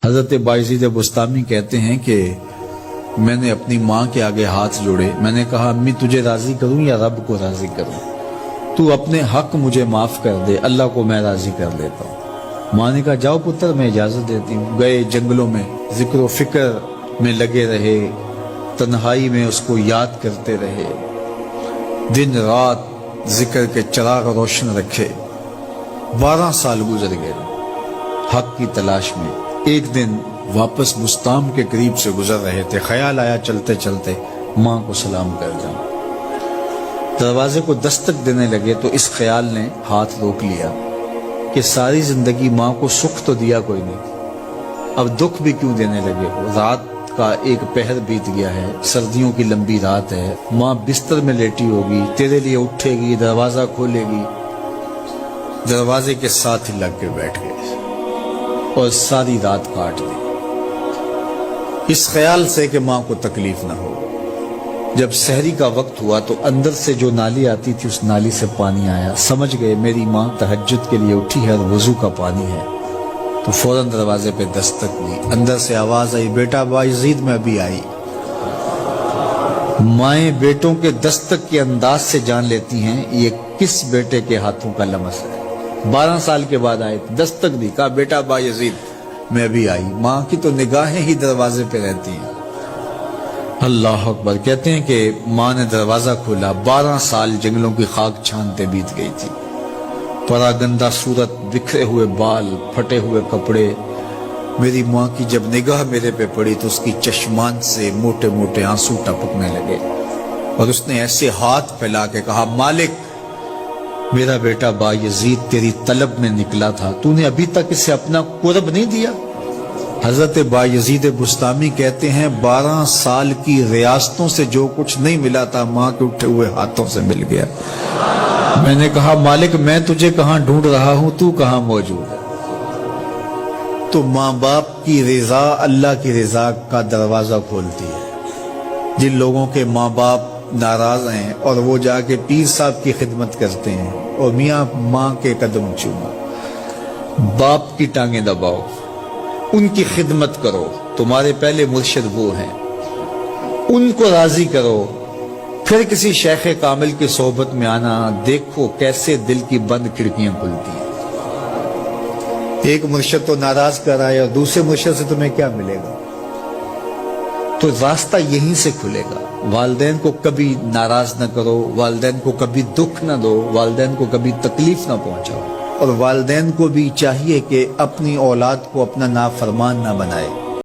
حضرت بایزید بستامی کہتے ہیں کہ میں نے اپنی ماں کے آگے ہاتھ جوڑے، میں نے کہا امی تجھے راضی کروں یا رب کو راضی کروں؟ تو اپنے حق مجھے معاف کر دے، اللہ کو میں راضی کر لیتا ہوں۔ ماں نے کہا جاؤ پتر میں اجازت دیتی ہوں۔ گئے جنگلوں میں ذکر و فکر میں لگے رہے، تنہائی میں اس کو یاد کرتے رہے، دن رات ذکر کے چراغ روشن رکھے۔ 12 سال گزر گئے حق کی تلاش میں۔ ایک دن واپس بستام کے قریب سے گزر رہے تھے، خیال آیا چلتے چلتے ماں کو سلام کر جاؤں۔ دروازے کو دستک دینے لگے تو اس خیال نے ہاتھ روک لیا کہ ساری زندگی ماں کو سکھ تو دیا کوئی نہیں، اب دکھ بھی کیوں دینے لگے ہو؟ رات کا ایک پہر بیت گیا ہے، سردیوں کی لمبی رات ہے، ماں بستر میں لیٹی ہوگی، تیرے لیے اٹھے گی، دروازہ کھولے گی۔ دروازے کے ساتھ ہی لگ کے بیٹھ گئے اور ساری رات کاٹ دی، اس خیال سے کہ ماں کو تکلیف نہ ہو۔ جب سحری کا وقت ہوا تو اندر سے جو نالی آتی تھی اس نالی سے پانی آیا، سمجھ گئے میری ماں تہجد کے لیے اٹھی ہے اور وضو کا پانی ہے، تو فوراً دروازے پہ دستک دی۔ اندر سے آواز آئی بیٹا بایزید میں ابھی آئی۔ مائیں بیٹوں کے دستک کے انداز سے جان لیتی ہیں یہ کس بیٹے کے ہاتھوں کا لمس ہے۔ 12 سال کے بعد آئے، دستک دی، کہا بیٹا بایزید میں ابھی آئی۔ ماں کی تو نگاہیں ہی دروازے پہ رہتی ہیں۔ اللہ اکبر۔ کہتے ہیں کہ ماں نے دروازہ کھولا، 12 سال جنگلوں کی خاک چھانتے بیت گئی تھی، پراگندہ صورت، بکھرے ہوئے بال، پھٹے ہوئے کپڑے۔ میری ماں کی جب نگاہ میرے پہ پڑی تو اس کی چشمان سے موٹے موٹے آنسو ٹپکنے لگے اور اس نے ایسے ہاتھ پھیلا کے کہا مالک میرا بیٹا بایزید تیری طلب میں نکلا تھا، تو نے ابھی تک اسے اپنا قرب نہیں دیا۔ حضرت بایزید بستامی کہتے ہیں 12 سال کی ریاستوں سے جو کچھ نہیں ملا تھا ماں کے اٹھے ہوئے ہاتھوں سے مل گیا۔ میں نے کہا مالک میں تجھے کہاں ڈھونڈ رہا ہوں، تو کہاں موجود ہے؟ تو ماں باپ کی رضا اللہ کی رضا کا دروازہ کھولتی ہے۔ جن لوگوں کے ماں باپ ناراض ہیں اور وہ جا کے پیر صاحب کی خدمت کرتے ہیں اور میاں ماں کے قدم چومو، باپ کی ٹانگیں دباؤ، ان کی خدمت کرو، تمہارے پہلے مرشد وہ ہیں، ان کو راضی کرو، پھر کسی شیخ کامل کی صحبت میں آنا، دیکھو کیسے دل کی بند کھڑکیاں کھلتی ہیں۔ ایک مرشد تو ناراض کر رہا ہے اور دوسرے مرشد سے تمہیں کیا ملے گا؟ تو راستہ یہیں سے کھلے گا۔ والدین کو کبھی ناراض نہ کرو، والدین کو کبھی دکھ نہ دو، والدین کو کبھی تکلیف نہ پہنچاؤ، اور والدین کو بھی چاہیے کہ اپنی اولاد کو اپنا نافرمان نہ بنائے۔